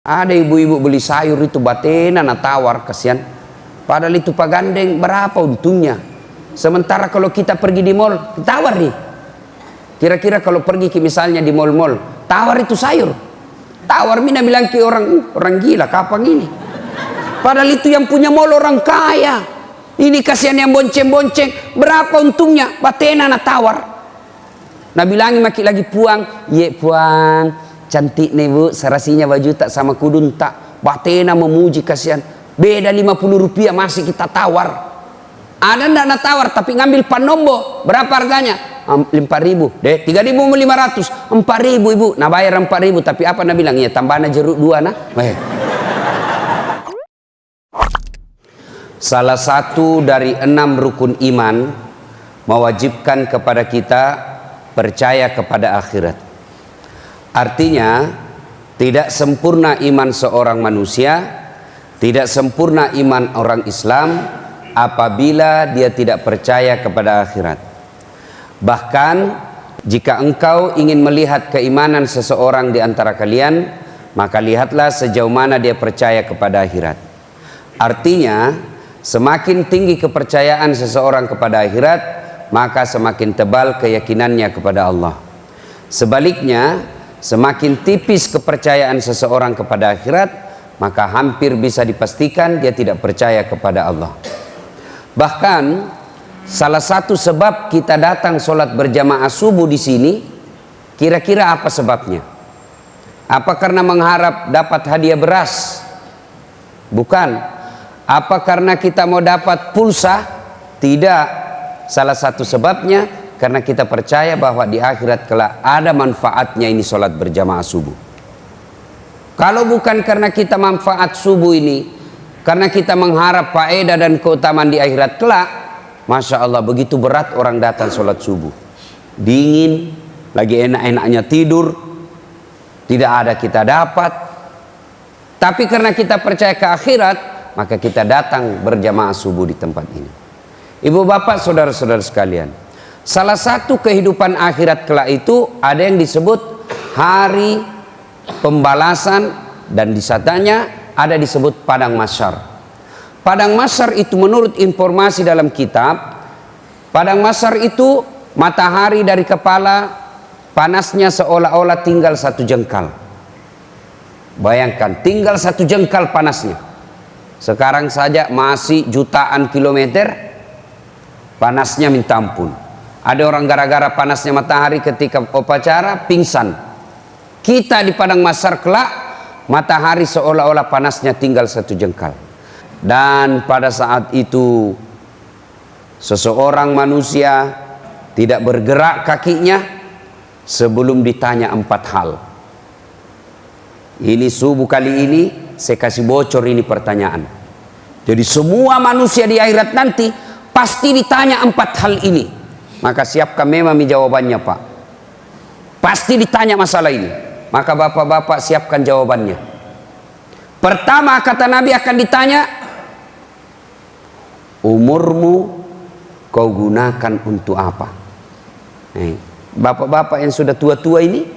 Ada ibu-ibu beli sayur itu batena na tawar, kasihan. Padahal itu pagandeng berapa untungnya. Sementara kalau kita pergi di mall, tawar nih. Kira-kira kalau pergi ke misalnya di mall-mall, tawar itu sayur. Tawar, mina bilang ke orang gila, kapan ini? Padahal itu yang punya mall orang kaya. Ini kasihan yang bonceng-bonceng, berapa untungnya? Batena na tawar. Nah bilangi maki lagi puang, ye puang. Cantik nih bu, serasinya baju tak sama kudun tak. Batena memuji kasihan. Beda 50 rupiah masih kita tawar. Ada ndak nak tawar tapi ngambil panombo. Berapa harganya? 5.000. Deh 3.500. 4.000 ibu. Nah bayar 4.000 tapi apa nak bilang? Ya tambahan jeruk 2 nah. Salah satu dari 6 rukun iman mewajibkan kepada kita percaya kepada akhirat. Artinya tidak sempurna iman seorang manusia, tidak sempurna iman orang Islam apabila dia tidak percaya kepada akhirat. Bahkan jika engkau ingin melihat keimanan seseorang di antara kalian, maka lihatlah sejauh mana dia percaya kepada akhirat. Artinya semakin tinggi kepercayaan seseorang kepada akhirat, maka semakin tebal keyakinannya kepada Allah. Sebaliknya, semakin tipis kepercayaan seseorang kepada akhirat, maka hampir bisa dipastikan dia tidak percaya kepada Allah. Bahkan salah satu sebab kita datang sholat berjamaah subuh di sini, kira-kira apa sebabnya? Apa karena mengharap dapat hadiah beras? Bukan. Apa karena kita mau dapat pulsa? Tidak. Salah satu sebabnya karena kita percaya bahwa di akhirat kelak ada manfaatnya ini sholat berjamaah subuh. Kalau bukan karena kita manfaat subuh ini, karena kita mengharap faedah dan keutamaan di akhirat kelak, Masya Allah begitu berat orang datang sholat subuh. Dingin, lagi enak-enaknya tidur, tidak ada kita dapat. Tapi karena kita percaya ke akhirat, maka kita datang berjamaah subuh di tempat ini. Ibu bapak saudara-saudara sekalian, salah satu kehidupan akhirat kelak itu ada yang disebut hari pembalasan dan di satanya ada disebut padang mahsyar. Padang mahsyar itu menurut informasi dalam kitab, padang mahsyar itu matahari dari kepala panasnya seolah-olah tinggal 1 jengkal. Bayangkan tinggal 1 jengkal panasnya. Sekarang saja masih jutaan kilometer panasnya minta ampun. Ada orang gara-gara panasnya matahari ketika upacara pingsan. Kita di padang mahsyar kelak matahari seolah-olah panasnya tinggal 1 jengkal. Dan pada saat itu seseorang manusia tidak bergerak kakinya sebelum ditanya 4 hal. Ini subuh kali ini saya kasih bocor ini pertanyaan. Jadi semua manusia di akhirat nanti pasti ditanya 4 hal ini. Maka siapkan memang jawabannya Pak. Pasti ditanya masalah ini. Maka bapak-bapak siapkan jawabannya. Pertama kata Nabi akan ditanya, umurmu kau gunakan untuk apa? Bapak-bapak yang sudah tua-tua ini,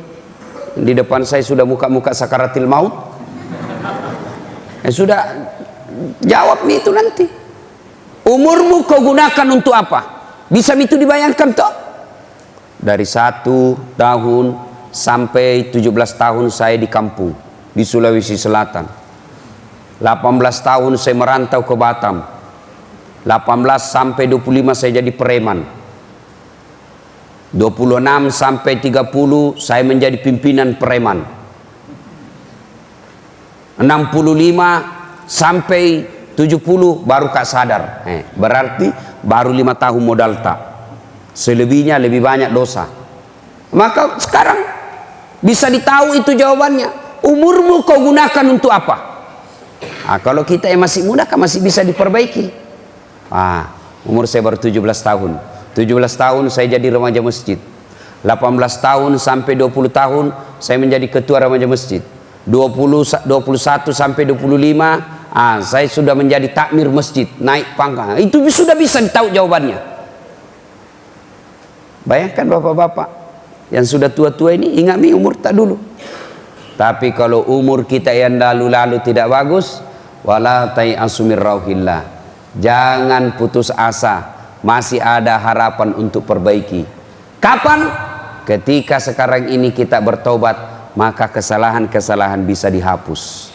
di depan saya sudah muka-muka sakaratil maut. Sudah jawab nih itu nanti. Umurmu kau gunakan untuk apa? Bisa itu dibayangkan toh? Dari 1 tahun sampai 17 tahun saya di kampung di Sulawesi Selatan. 18 tahun saya merantau ke Batam. 18 sampai 25 saya jadi preman. 26 sampai 30 saya menjadi pimpinan preman. 65 sampai 70 baru kak sadar. Berarti baru 5 tahun modal tak. Selebihnya lebih banyak dosa. Maka sekarang bisa ditahu itu jawabannya. Umurmu kau gunakan untuk apa? Kalau kita yang masih muda kan masih bisa diperbaiki. Umur saya baru 17 tahun. 17 tahun saya jadi remaja masjid. 18 tahun sampai 20 tahun saya menjadi ketua remaja masjid. 21 sampai 25 saya sudah menjadi takmir masjid, naik pangkat. Itu sudah bisa ditahu jawabannya. Bayangkan bapak-bapak yang sudah tua-tua ini, ingat umur tak dulu. Tapi kalau umur kita yang lalu-lalu tidak bagus, wala tai'asu mir rauhillah, jangan putus asa, masih ada harapan untuk perbaiki. Kapan? Ketika sekarang ini kita bertobat, maka kesalahan-kesalahan bisa dihapus.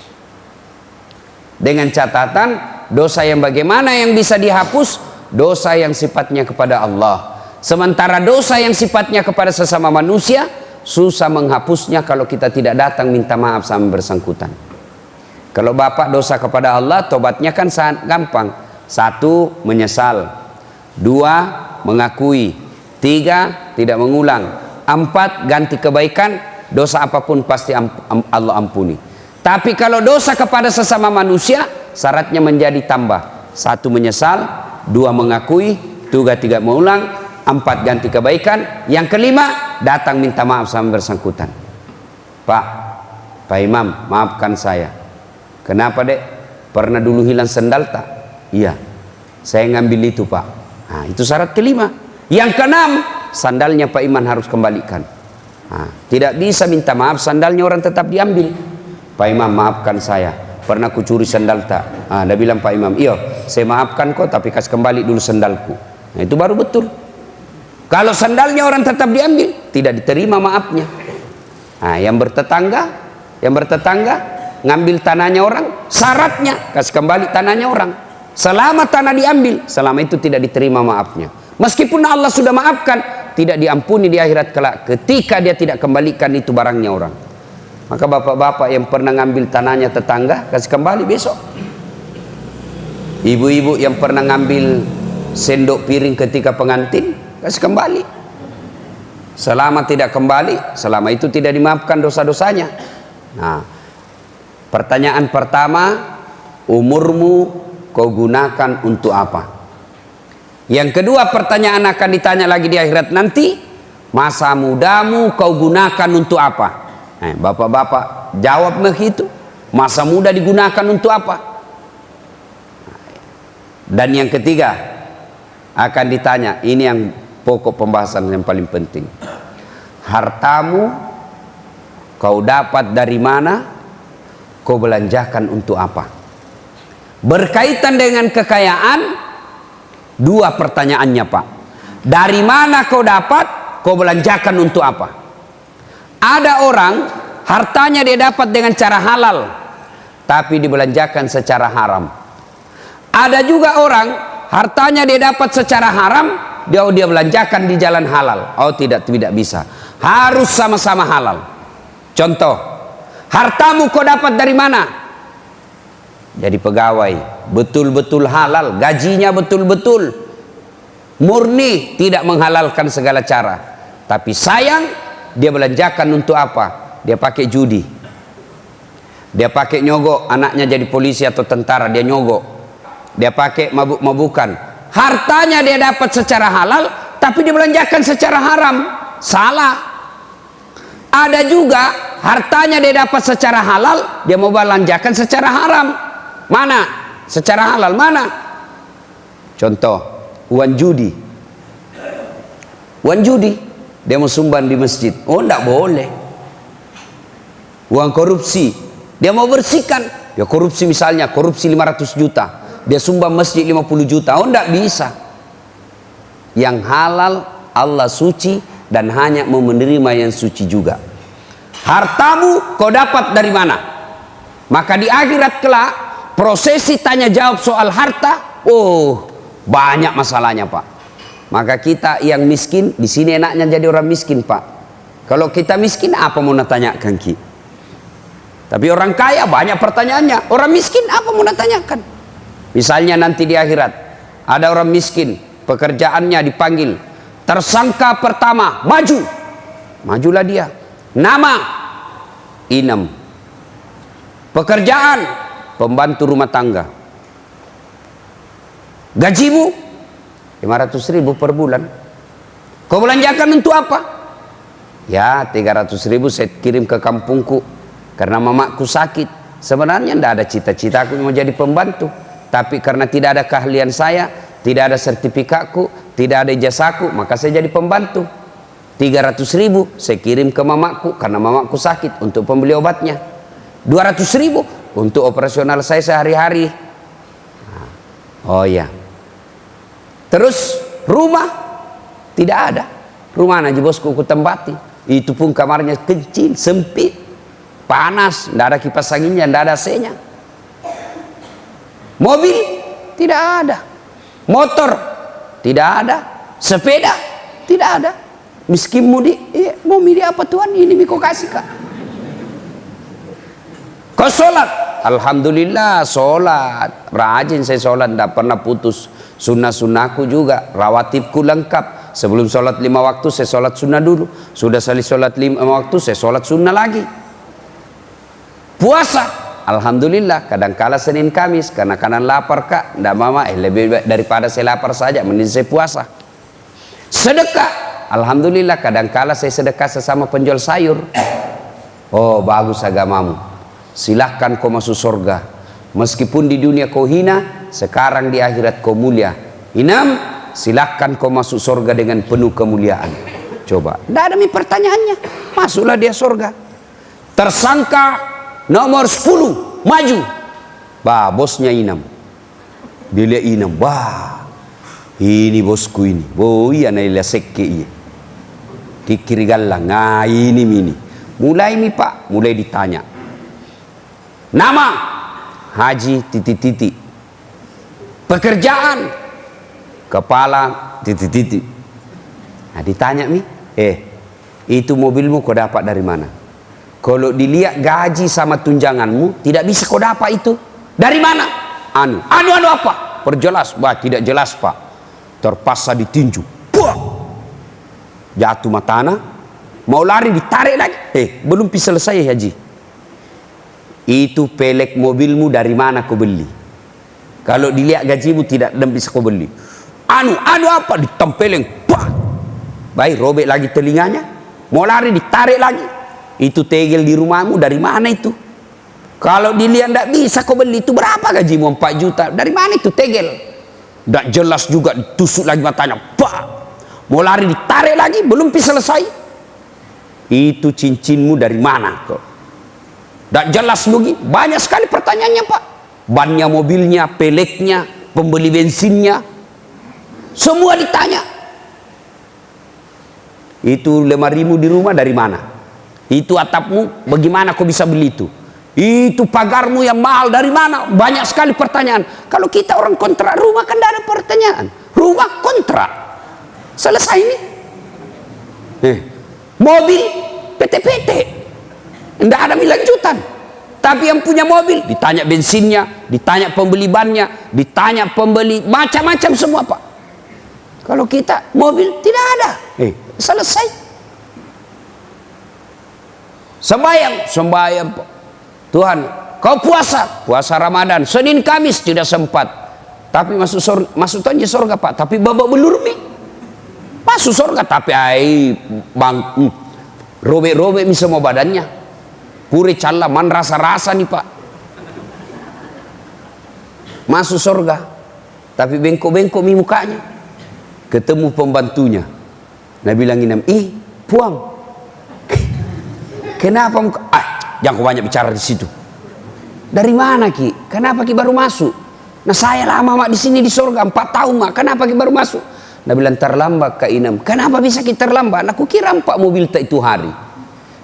Dengan catatan, dosa yang bagaimana yang bisa dihapus? Dosa yang sifatnya kepada Allah. Sementara dosa yang sifatnya kepada sesama manusia, susah menghapusnya kalau kita tidak datang minta maaf sama bersangkutan. Kalau bapak dosa kepada Allah, tobatnya kan sangat gampang. 1, menyesal. 2, mengakui. 3, tidak mengulang. 4, ganti kebaikan. Dosa apapun pasti Allah ampuni. Tapi kalau dosa kepada sesama manusia, syaratnya menjadi tambah. 1, menyesal. 2, mengakui. 3, tidak mengulang. 4, ganti kebaikan. Yang kelima, datang minta maaf sama bersangkutan. Pak Imam, maafkan saya. Kenapa dek? Pernah dulu hilang sendal tak? Iya, saya ngambil itu pak. Nah, itu syarat kelima. Yang keenam, sandalnya Pak Iman harus kembalikan. Nah, tidak bisa minta maaf, sandalnya orang tetap diambil. Pak Imam, maafkan saya. Pernah kucuri sandal tak? Nah, dia bilang Pak Imam, iya, saya maafkan kok, tapi kasih kembali dulu sandalku. Nah, itu baru betul. Kalau sandalnya orang tetap diambil, tidak diterima maafnya. Nah, yang bertetangga ngambil tanahnya orang, syaratnya kasih kembali tanahnya orang. Selama tanah diambil, selama itu tidak diterima maafnya. Meskipun Allah sudah maafkan, tidak diampuni di akhirat kelak ketika dia tidak kembalikan itu barangnya orang. Maka bapak-bapak yang pernah ngambil tanahnya tetangga, kasih kembali besok. Ibu-ibu yang pernah ngambil sendok piring ketika pengantin, kasih kembali. Selama tidak kembali, selama itu tidak dimaafkan dosa-dosanya. Nah, pertanyaan pertama, umurmu kau gunakan untuk apa? Yang kedua, pertanyaan akan ditanya lagi di akhirat nanti, masa mudamu kau gunakan untuk apa? Bapak-bapak jawab begitu, masa muda digunakan untuk apa? Dan yang ketiga akan ditanya, ini yang pokok pembahasan yang paling penting. Hartamu kau dapat dari mana? Kau belanjakan untuk apa? Berkaitan dengan kekayaan, dua pertanyaannya Pak. Dari mana kau dapat? Kau belanjakan untuk apa? Ada orang hartanya dia dapat dengan cara halal, tapi dibelanjakan secara haram. Ada juga orang hartanya dia dapat secara haram, dia belanjakan di jalan halal. Oh tidak bisa. Harus sama-sama halal. Contoh, hartamu kau dapat dari mana? Jadi pegawai, betul-betul halal, gajinya betul-betul murni, tidak menghalalkan segala cara. Tapi sayang, dia belanjakan untuk apa? Dia pakai judi, dia pakai nyogok, anaknya jadi polisi atau tentara, dia nyogok, dia pakai mabuk-mabukan. Hartanya dia dapat secara halal, tapi dia belanjakan secara haram. Salah. Ada juga hartanya dia dapat secara halal, dia mau belanjakan secara haram. Mana? Secara halal mana? Contoh, uang judi. Uang judi, dia mau sumbang di masjid. Oh, enggak boleh. Uang korupsi, dia mau bersihkan. Ya korupsi misalnya, korupsi 500 juta. Dia sumbang masjid 50 juta. Oh, enggak bisa. Yang halal Allah suci dan hanya mau menerima yang suci juga. Hartamu kau dapat dari mana? Maka di akhirat kelak, prosesi tanya jawab soal harta, oh banyak masalahnya Pak. Maka kita yang miskin, di sini enaknya jadi orang miskin Pak. Kalau kita miskin apa mau tanyakan Ki? Tapi orang kaya banyak pertanyaannya. Orang miskin apa mau tanyakan? Misalnya nanti di akhirat ada orang miskin, pekerjaannya dipanggil, tersangka pertama maju, majulah dia. Nama Inem, pekerjaan pembantu rumah tangga, gajimu 500.000 per bulan. Kau belanjakan untuk apa? Ya 300.000 saya kirim ke kampungku karena mamaku sakit. Sebenarnya tidak ada cita-cita aku mau jadi pembantu, tapi karena tidak ada keahlian saya, tidak ada sertifikatku, tidak ada ijazahku, maka saya jadi pembantu. 300.000 saya kirim ke mamaku karena mamaku sakit untuk pembeli obatnya. 200.000 untuk operasional saya sehari-hari. Oh ya. Terus rumah tidak ada. Rumah aja bosku ku tempati. Itu pun kamarnya kecil, sempit, panas, tidak ada kipas anginnya, tidak ada AC-nya. Mobil tidak ada. Motor tidak ada. Sepeda tidak ada. Miskin mudi, mau milih apa Tuhan? Ini kau kasih kak. Kau sholat, alhamdulillah sholat, rajin saya sholat, tidak pernah putus. Sunnah-sunnahku juga, rawatibku lengkap. Sebelum sholat 5 waktu saya sholat sunnah dulu. Sudah selesai sholat 5 waktu saya sholat sunnah lagi. Puasa, alhamdulillah. Kadang-kala Senin Kamis karena kanan lapar kak, tidak mama, lebih baik daripada saya lapar saja, mending saya puasa. Sedekah. Alhamdulillah kadangkala saya sedekah sesama penjual sayur. Oh bagus agamamu, silahkan kau masuk surga. Meskipun di dunia kau hina, sekarang di akhirat kau mulia. Inam, silahkan kau masuk surga dengan penuh kemuliaan. Coba, tidak ada pertanyaannya, masuklah dia surga. Tersangka nomor 10 maju, bah bosnya Inam. Dia lihat Inam, wah ini bosku ini, oh iya nailah sekke iya. Kikiri galang, nah ini. Mulai nih pak, mulai ditanya. Nama, Haji titik-titik. Pekerjaan, kepala titik-titik. Nah ditanya nih, itu mobilmu kau dapat dari mana? Kalau dilihat gaji sama tunjanganmu, tidak bisa kau dapat itu. Dari mana? Anu apa? Perjelas, bah tidak jelas pak. Terpaksa ditinju. Puh! Jatuh matana, mau lari ditarik lagi. Belum bisa selesai Haji. Itu pelek mobilmu dari mana kau beli? Kalau dilihat gajimu tidak bisa kau beli. Anu apa? Ditempeleng. Pah! Baik, robek lagi telinganya. Mau lari ditarik lagi. Itu tegel di rumahmu dari mana itu? Kalau dilihat tidak bisa kau beli, itu berapa gajimu? 4 juta. Dari mana itu tegel? Tidak jelas juga, ditusuk lagi matanya. Pah! Mau lari ditarik lagi, belum bisa selesai. Itu cincinmu dari mana kok? Tak jelas lagi, banyak sekali pertanyaannya pak. Bannya mobilnya, peleknya, pembeli bensinnya, semua ditanya. Itu lemarimu di rumah dari mana? Itu atapmu, bagaimana kau bisa beli itu? Itu pagarmu yang mahal dari mana? Banyak sekali pertanyaan. Kalau kita orang kontrak rumah kan tidak ada pertanyaan. Rumah kontrak. Selesai ini. Mobil PT-PT. Tidak ada lanjutan. Tapi yang punya mobil ditanya bensinnya, ditanya pembeli bannya, ditanya pembeli macam-macam semua pak. Kalau kita mobil tidak ada. Selesai. Sembayang pak. Tuhan, kau puasa Ramadan, Senin Kamis tidak sempat. Tapi masuk tanji surga pak. Tapi babak belur mi. Masuk surga tapi robek-robek mi semua badannya. Puri calla man rasa-rasa nih pak. Masuk surga tapi bengkok-bengkok mi mukanya. Ketemu pembantunya. Nah bilang Inam, puang. Kenapa muka? Jangan kau banyak bicara di situ. Dari mana ki? Kenapa ki baru masuk? Nah saya lama mak di sini di surga 4 tahun mak. Kenapa ki baru masuk? Nah bilang terlambat Kak Inam. Kenapa bisa kita terlambat? Aku kira 4 mobil tak itu hari.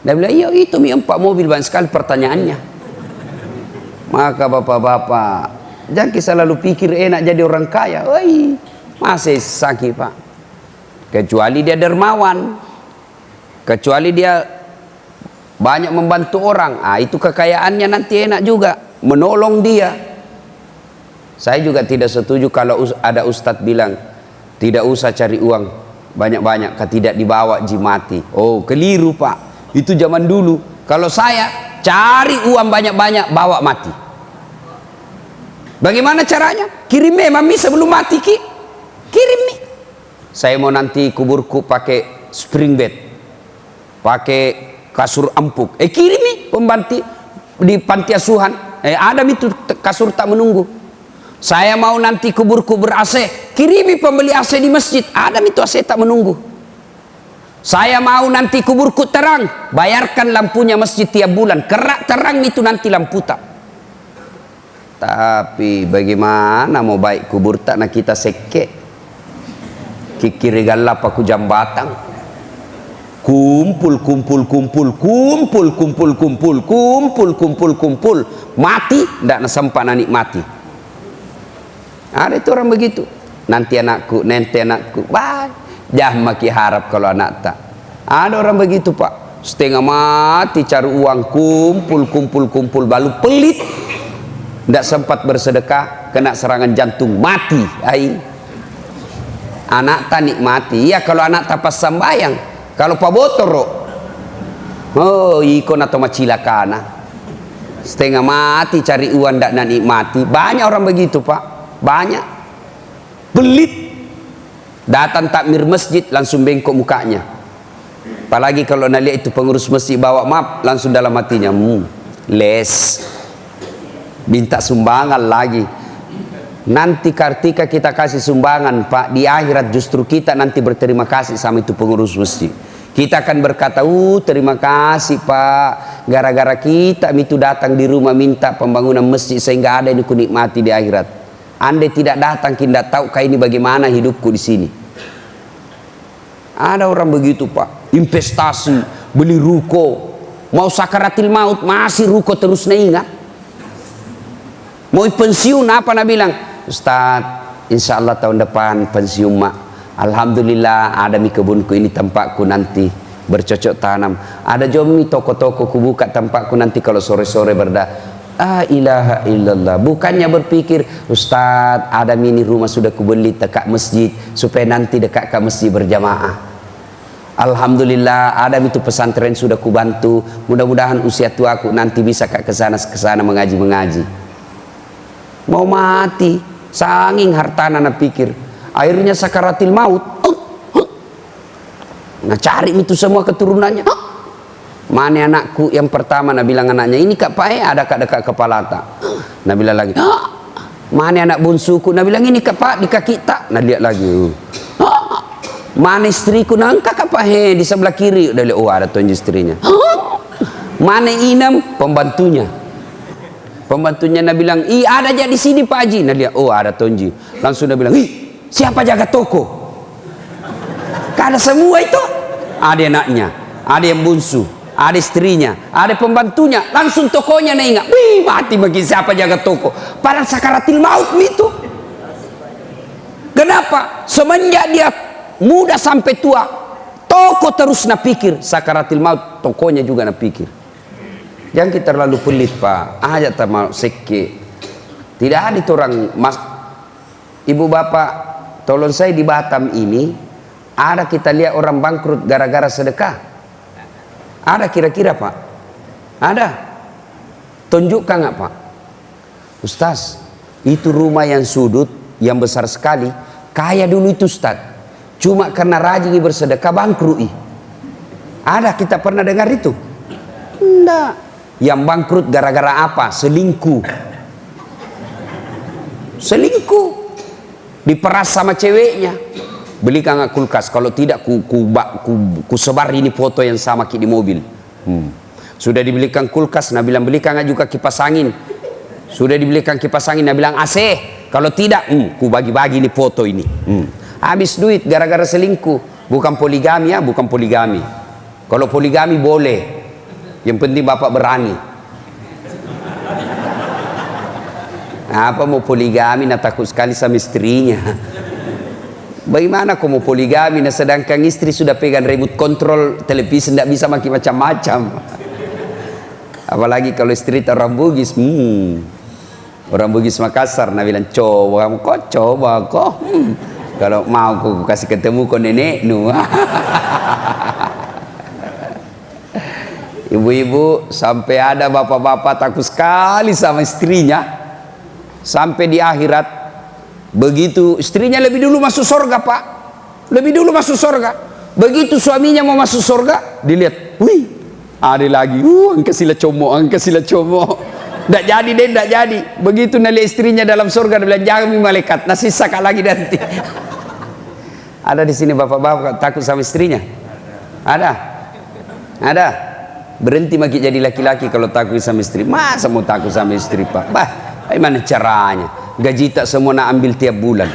Nah bilang iya itu mi 4 mobil, banyak sekali pertanyaannya. Maka bapak-bapak, jangan kita selalu pikir enak jadi orang kaya. Masih sakit pak. Kecuali dia dermawan, kecuali dia banyak membantu orang. Itu kekayaannya nanti enak juga, menolong dia. Saya juga tidak setuju kalau ada ustadz bilang tidak usah cari uang banyak-banyak, tidak dibawa jimati. Oh keliru pak, itu zaman dulu. Kalau saya cari uang banyak-banyak bawa mati. Bagaimana caranya? Kirim mami sebelum mati ki. Kirim nih. Saya mau nanti kuburku pakai spring bed, pakai kasur empuk. Kirim nih pembanti di panti asuhan. Ada itu kasur tak menunggu. Saya mau nanti kuburku ber AC, kirimi pembeli AC di masjid. Ada itu AC tak menunggu. Saya mau nanti kuburku terang, bayarkan lampunya masjid tiap bulan, kerak terang itu nanti lampu tak. Tapi bagaimana mau baik kubur tak nak kita seke kikiri galap aku jambatan, kumpul mati ndak nasampak nanik mati. Ada itu orang begitu. Nanti anakku, bye. Jangan maki harap kalau anak tak. Ada orang begitu pak, setengah mati cari uang, kumpul balu pelit, tidak sempat bersedekah, kena serangan jantung, mati. Anak tak nikmati, ya kalau anak tak pas sambayang, kalau pak botoro, oh ikon atau macilakana, setengah mati cari uang tidak nikmati. Banyak orang begitu pak, banyak, pelit. Datang takmir masjid langsung bengkok mukanya. Apalagi kalau nak lihat itu pengurus masjid bawa map, langsung dalam hatinya les, minta sumbangan lagi. Nanti ketika kita kasih sumbangan pak, di akhirat justru kita nanti berterima kasih sama itu pengurus masjid. Kita akan berkata, terima kasih pak, gara-gara kita itu datang di rumah minta pembangunan masjid sehingga ada yang kunikmati di akhirat. Andai tidak datang, tidak tahu ini bagaimana hidupku di sini. Ada orang begitu pak, investasi, beli ruko, mau sakaratil maut masih ruko terus ingat. Mau pensiun apa nak bilang, Ustaz, insya Allah tahun depan pensiun mak. Alhamdulillah ada mi kebunku ini tempatku nanti bercocok tanam. Ada jomi toko-toko ku buka tempatku nanti kalau sore-sore berda. Ilaha illallah. Bukannya berpikir, Ustaz ada mini rumah sudah kubeli dekat masjid supaya nanti dekat ke masjid berjamaah. Alhamdulillah ada itu pesantren sudah kubantu, mudah-mudahan usia tuaku nanti bisa ke sana mengaji. Mau mati sanging hartana na pikir, akhirnya sakaratil maut. Nah cari itu semua keturunannya. Mana anakku yang pertama, nak bilang anaknya ini kak Pak ada kak dekat kepala tak. Nak bilang lagi, mana anak bunsuku, nak bilang ini kak Pak di kaki tak. Nak lihat lagi, mana istriku, nang kak Pak di sebelah kiri. Udah lihat, ada tonji istrinya. Mana inam pembantunya nak bilang, ada aja di sini Pak Haji. Nak lihat, ada tonji. Langsung nak bilang, siapa jaga toko? Ada semua itu. Ada anaknya, ada yang bunsu, ada istrinya, ada pembantunya, langsung tokonya nak ingat, mati bagi siapa jaga toko. Padahal sakaratil maut itu. Kenapa? Semenjak dia muda sampai tua, toko terus nak pikir, sakaratil maut tokonya juga nak pikir. Jangan kita terlalu pelit pak, aja tak mau seke. Tidak ada itu orang mas, ibu bapak, tolong saya di Batam ini, ada kita lihat orang bangkrut gara-gara sedekah. Ada kira-kira pak? Ada. Tunjukkan nggak pak? Ustaz, itu rumah yang sudut, yang besar sekali, kaya dulu itu Ustaz. Cuma karena rajin bersedekah bangkrut. Ada kita pernah dengar itu? Enggak. Yang bangkrut gara-gara apa? Selingkuh. Diperas sama ceweknya. Belikan nggak kulkas, kalau tidak ku sebar ini foto yang sama di mobil. Sudah dibelikan kulkas, nah bilang belikan nggak juga kipas angin. Sudah dibelikan kipas angin, nah bilang AC. Kalau tidak, ku bagi-bagi ini foto ini. Habis duit gara-gara selingkuh. Bukan poligami ya, bukan poligami. Kalau poligami boleh, yang penting bapak berani. Apa mau poligami, nah takut sekali sama istrinya. Bagaimana kau mau poligami, nah sedangkan istri sudah pegang remote control televisi, tidak bisa makin macam-macam. Apalagi kalau istri orang Bugis, orang Bugis Makassar, nah bilang coba kok, kalau mau kau kasih ketemu kau nenek nu. Ibu-ibu sampai ada bapak-bapak takut sekali sama istrinya, sampai di akhirat. Begitu istrinya lebih dulu masuk surga pak, lebih dulu masuk surga. Begitu suaminya mau masuk surga, dilihat, ada lagi, angka sila como. Nggak jadi deh, nggak jadi. Begitu nali istrinya dalam surga, dia bilang jangan malaikat, nasi saka lagi nanti. Ada di sini bapak-bapak takut sama istrinya. Ada? Ada? Berhenti makin jadi laki-laki kalau takut sama istri. Masa mau takut sama istri Pak? Bah, bagaimana caranya? Gaji tak semua nak ambil tiap bulan.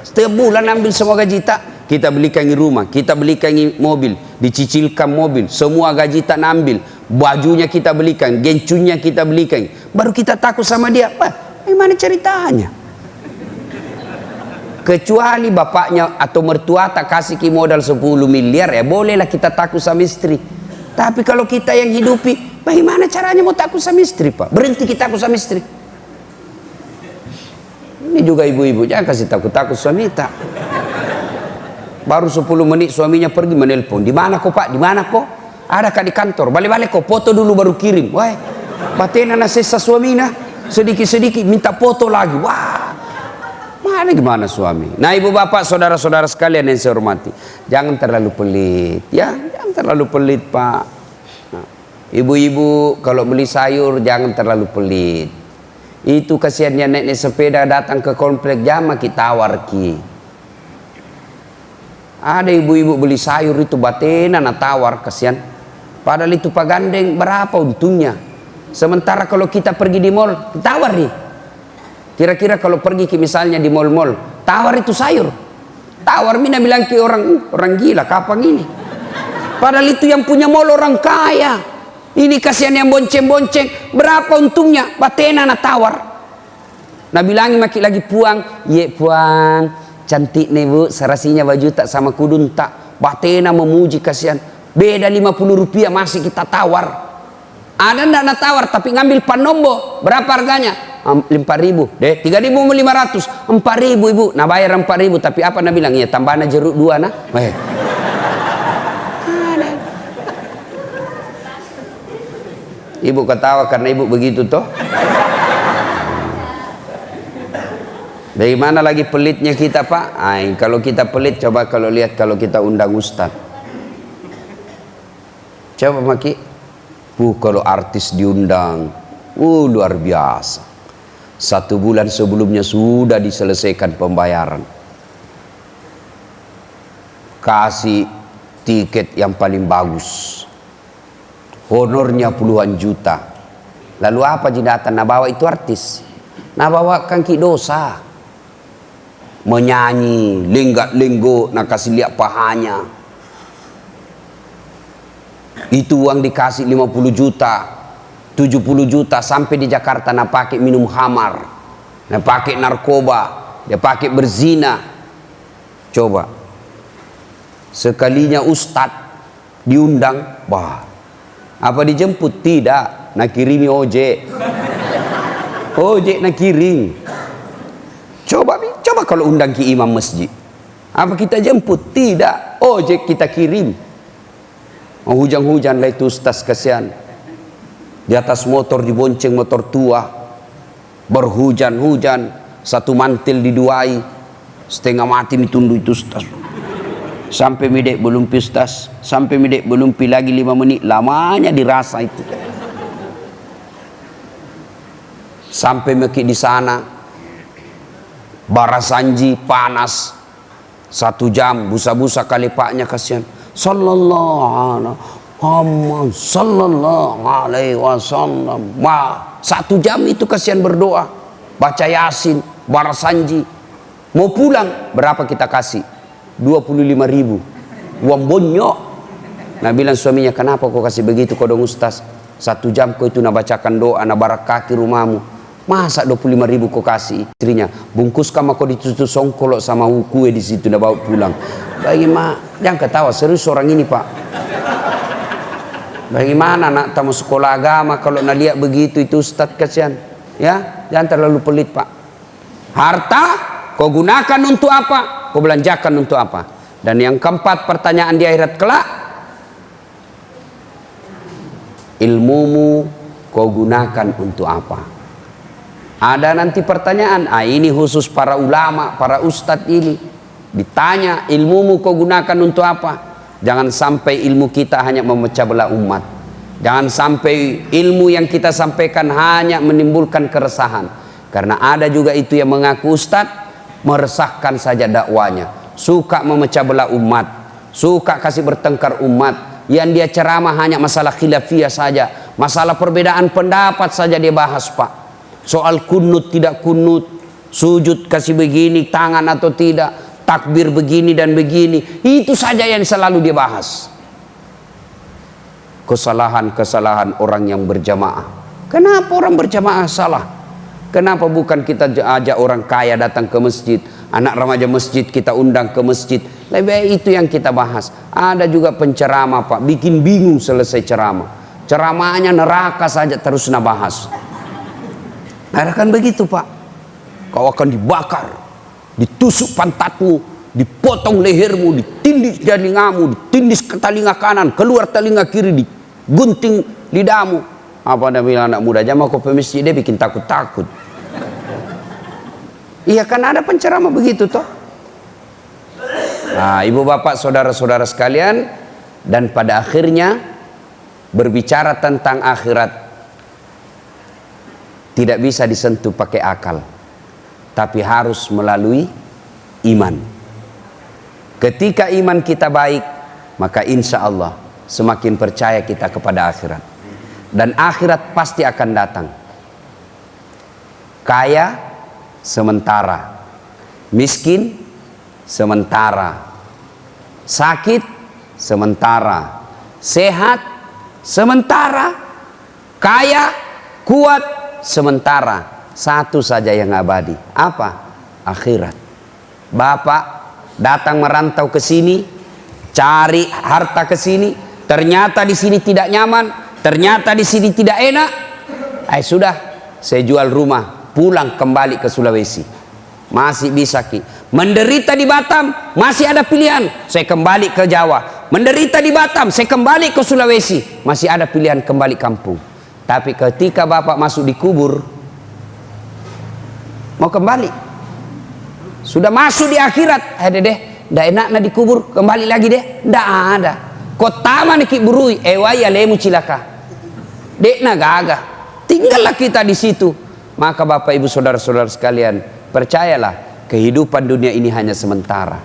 Setiap bulan ambil semua gaji tak. Kita belikan rumah, kita belikan mobil, dicicilkan mobil, semua gaji tak ambil. Bajunya kita belikan, gencunya kita belikan. Baru kita takut sama dia. Bah, bagaimana ceritanya? Kecuali bapaknya atau mertua tak kasih modal 10 miliar, ya bolehlah kita takut sama istri. Tapi kalau kita yang hidupi, bagaimana caranya mau takut sama istri Pak? Berhenti kita takut sama istri. Ini juga ibu-ibu, jangan kasih takut-takut suami tak. Baru 10 menit suaminya pergi menelpon. Di mana kok Pak? Di mana kok? Ada kak di kantor. Balik-balik kok, foto dulu baru kirim. Wah, batena na sesa suamina. Sedikit-sedikit minta foto lagi. Wah, mana gimana suami? Nah ibu bapak, saudara-saudara sekalian yang saya hormati, jangan terlalu pelit, ya, jangan terlalu pelit Pak. Ibu-ibu kalau beli sayur jangan terlalu pelit. Itu kasihannya nenek sepeda datang ke komplek jama kita tawar ki. Ada ibu-ibu beli sayur itu batena na tawar, kasihan. Padahal itu Pak gandeng berapa untungnya. Sementara kalau kita pergi di mall, tawar nih. Kira-kira kalau pergi ke misalnya di mall-mall, tawar itu sayur. Tawar mina bilang ke orang gila, kapan ini? Padahal itu yang punya mall orang kaya. Ini kasihan yang bonceng-bonceng, berapa untungnya? Batena na tawar. Nah bilangin maki lagi puang, ye puang, cantik nih bu, serasinya baju tak sama kudun tak. Batena memuji kasihan, beda 50 rupiah masih kita tawar. Ada ndak na tawar tapi ngambil panombo, berapa harganya? 5.000 deh, 3.500, 4.000 ibu, nah bayar 4.000 tapi apa na bilang ya tambahan jeruk 2 nah. Ibu ketawa karena ibu begitu toh. Bagaimana lagi pelitnya kita Pak? Ay, kalau kita pelit coba kalau lihat kalau kita undang ustaz. Coba maki. Kalau artis diundang, luar biasa. 1 bulan sebelumnya sudah diselesaikan pembayaran. Kasih tiket yang paling bagus. Honornya puluhan juta. Lalu apa jidatan? Nah bawa itu artis. Nah bawa kangki dosa. Menyanyi, lenggak-lenggo, nah kasih lihat pahanya. Itu uang dikasih 50 juta, 70 juta sampai di Jakarta nah pakai minum khamar, nah pakai narkoba, dia pakai berzina. Coba. Sekalinya ustadz diundang, bah. Apa dijemput? Tidak, nak kirimi ojek. Ojek nak kirim. Coba kalau undang ki imam masjid. Apa kita jemput? Tidak, ojek kita kirim. Hujan-hujan lah itu ustaz kasihan. Di atas motor dibonceng motor tua. Berhujan-hujan, satu mantil diduai. Setengah mati ditunduk itu ustaz. Sampai midek belum pistas, sampai midek belum pi lagi 5 menit, lamanya dirasa itu. Sampai meki di sana, barasanji panas, 1 jam, busa-busa kali paknya kasihan. Sallallahu alaihi wasallam. Wah, 1 jam itu kasihan berdoa, baca yasin, barasanji. Mau pulang, berapa kita kasih? 25.000 uang bonyok. Nah bilang suaminya, kenapa kau kasih begitu kau dong ustaz? 1 jam kau itu nak bacakan doa, nak barak kaki rumahmu. Masa 25.000 kau kasih? Istrinya, bungkuskan kau ditutup songkolok sama kue di situ nak bawa pulang. Bagaimana? Jangan ketawa, serius orang ini Pak. Bagaimana nak tamu sekolah agama kalau nak lihat begitu itu ustaz kasihan? Ya, jangan terlalu pelit Pak. Harta kau gunakan untuk apa? Kau belanjakan untuk apa? Dan yang keempat, pertanyaan di akhirat kelak, ilmumu kau gunakan untuk apa? Ada nanti pertanyaan. Ini khusus para ulama, para ustadz ini ditanya, ilmumu kau gunakan untuk apa? Jangan sampai ilmu kita hanya memecah belah umat. Jangan sampai ilmu yang kita sampaikan hanya menimbulkan keresahan. Karena ada juga itu yang mengaku ustadz, meresahkan saja dakwanya, suka memecah belah umat, suka kasih bertengkar umat. Yang dia ceramah hanya masalah khilafiyah saja, masalah perbedaan pendapat saja dia bahas, Pak. Soal kunut tidak kunut, sujud kasih begini tangan atau tidak, takbir begini dan begini, itu saja yang selalu dia bahas. Kesalahan-kesalahan orang yang berjamaah. Kenapa orang berjamaah salah? Kenapa bukan kita ajak orang kaya datang ke masjid, anak remaja masjid kita undang ke masjid? Lebih baik itu yang kita bahas. Ada juga penceramah, Pak, bikin bingung selesai ceramah. Ceramahnya neraka saja terus bahas. Ada kan begitu, Pak? Kau akan dibakar, ditusuk pantatmu, dipotong lehermu, ditindis telingamu, ditindis ke telinga kanan, keluar telinga kiri, digunting lidahmu. Apa anda bilang anak muda aja mau ke masjid, dia bikin takut-takut. Iya kan ada penceramah begitu toh. Nah, ibu bapak saudara-saudara sekalian, dan pada akhirnya berbicara tentang akhirat tidak bisa disentuh pakai akal, tapi harus melalui iman. Ketika iman kita baik, maka insya Allah semakin percaya kita kepada akhirat. Dan akhirat pasti akan datang. Kaya sementara, miskin sementara, sakit sementara, sehat sementara, kaya kuat sementara. Satu saja yang abadi, apa? Akhirat. Bapak datang merantau ke sini, cari harta ke sini, ternyata di sini tidak nyaman, ternyata di sini tidak enak. Sudah, saya jual rumah, pulang kembali ke Sulawesi. Masih bisa Ki. Menderita di Batam, masih ada pilihan, saya kembali ke Jawa. Menderita di Batam, saya kembali ke Sulawesi, masih ada pilihan kembali kampung. Tapi ketika bapak masuk di kubur, mau kembali, sudah masuk di akhirat, deh, ndak enak na di kubur, kembali lagi deh, ndak ada. Kota mana ki burui, ya lemu cilaka. Dek na gaga, tinggallah kita di situ. Maka bapak ibu saudara-saudara sekalian, percayalah kehidupan dunia ini hanya sementara.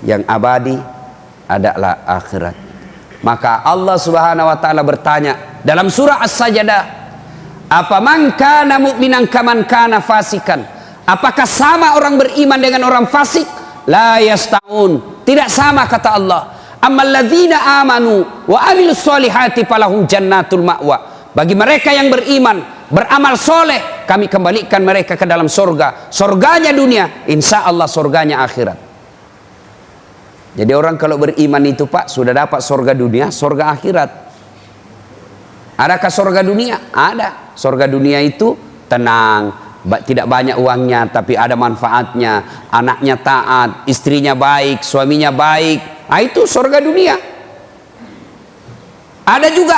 Yang abadi adalah akhirat. Maka Allah Subhanahu wa taala bertanya dalam surah As-Sajdah, "Apa man kana mu'minan kaman kana fasikan?" Apakah sama orang beriman dengan orang fasik? La yastaun. Tidak sama kata Allah. Ammal ladzina amanu wa amilus solihati falahum jannatul ma'wa. Bagi mereka yang beriman, beramal soleh, kami kembalikan mereka ke dalam surga. Surganya dunia, insya Allah surganya akhirat. Jadi orang kalau beriman itu Pak, sudah dapat surga dunia, surga akhirat. Adakah surga dunia? Ada. Surga dunia itu tenang, tidak banyak uangnya, tapi ada manfaatnya. Anaknya taat, istrinya baik, suaminya baik. Itu surga dunia. Ada juga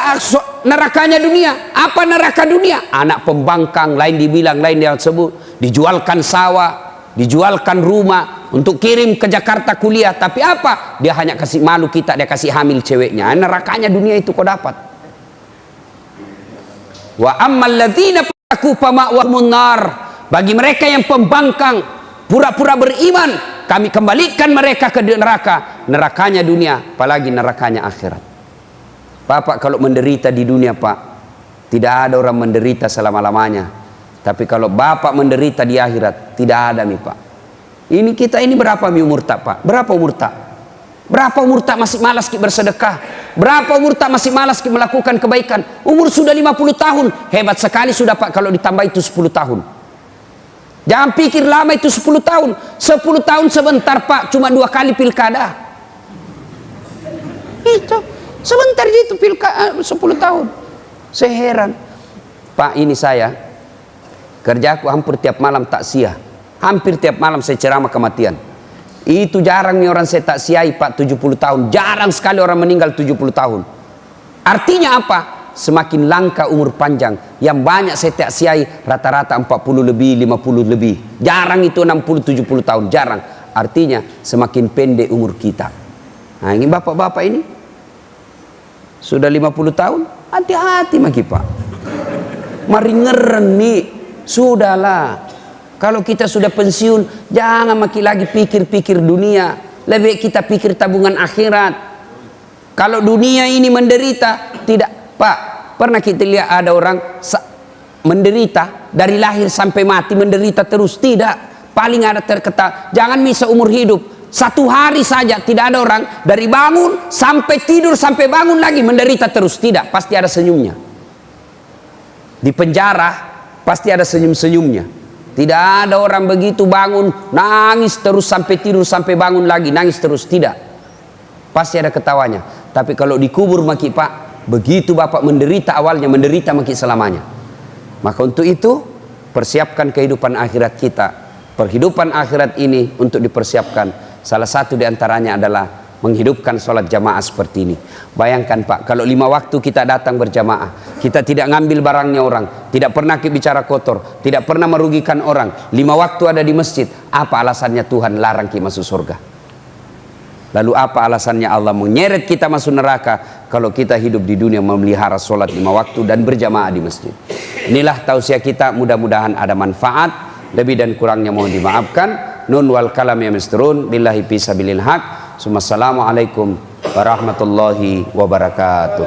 nerakanya dunia. Apa neraka dunia? Anak pembangkang, lain dibilang, lain dia sebut. Dijualkan sawah, dijualkan rumah untuk kirim ke Jakarta kuliah. Tapi apa? Dia hanya kasih malu kita, dia kasih hamil ceweknya. Nerakanya dunia itu kau dapat. Wa ammal ladzina fataku fama'wahumun nar. Bagi mereka yang pembangkang, pura-pura beriman, kami kembalikan mereka ke neraka. Nerakanya dunia, apalagi nerakanya akhirat. Bapak kalau menderita di dunia Pak, tidak ada orang menderita selama-lamanya. Tapi kalau bapak menderita di akhirat, tidak ada nih Pak. Ini kita ini berapa umur tak Pak? Berapa umur tak? Berapa umur tak masih malas kita bersedekah? Berapa umur tak masih malas kita melakukan kebaikan? Umur sudah 50 tahun, hebat sekali sudah Pak kalau ditambah itu 10 tahun. Jangan pikir lama itu 10 tahun. 10 tahun sebentar Pak, cuma 2 kali pilkada. Itu sebentar itu pilkada 10 tahun. Saya heran. Pak, ini saya kerjaku hampir tiap malam taksiah. Hampir tiap malam saya ceramah kematian. Itu jarang nih orang saya taksiahi Pak 70 tahun. Jarang sekali orang meninggal 70 tahun. Artinya apa? Semakin langka umur panjang. Yang banyak saya taksiahi rata-rata 40 lebih, 50 lebih. Jarang itu 60, 70 tahun. Jarang. Artinya semakin pendek umur kita. Nah ini bapak-bapak ini sudah 50 tahun. Hati-hati maki Pak. Mari ngeren nih. Sudahlah. Kalau kita sudah pensiun, jangan makin lagi pikir-pikir dunia. lebih kita pikir tabungan akhirat. Kalau dunia ini menderita, tidak Pak. Pernah kita lihat ada orang menderita dari lahir sampai mati, menderita terus? Tidak. Paling ada terkata, jangan bisa umur hidup, 1 hari saja tidak ada orang dari bangun sampai tidur sampai bangun lagi menderita terus. Tidak, pasti ada senyumnya. Di penjara pasti ada senyum-senyumnya. Tidak ada orang begitu bangun nangis terus sampai tidur sampai bangun lagi nangis terus. Tidak, pasti ada ketawanya. Tapi kalau dikubur maki Pak, begitu Bapak menderita awalnya, menderita maki selamanya. Maka untuk itu persiapkan kehidupan akhirat kita. Perhidupan akhirat ini untuk dipersiapkan, salah satu diantaranya adalah menghidupkan sholat jamaah seperti ini. Bayangkan Pak, kalau 5 waktu kita datang berjamaah, kita tidak ngambil barangnya orang, tidak pernah bicara kotor, tidak pernah merugikan orang, 5 waktu ada di masjid, apa alasannya Tuhan larang kita masuk surga? Lalu apa alasannya Allah menyeret kita masuk neraka kalau kita hidup di dunia memelihara sholat 5 waktu dan berjamaah di masjid? Inilah tausiah kita, mudah-mudahan ada manfaat. Lebih dan kurangnya mohon dimaafkan. Nun wal kalam ya misturun billahi fisabilil haq. Assalamualaikum warahmatullahi wabarakatuh.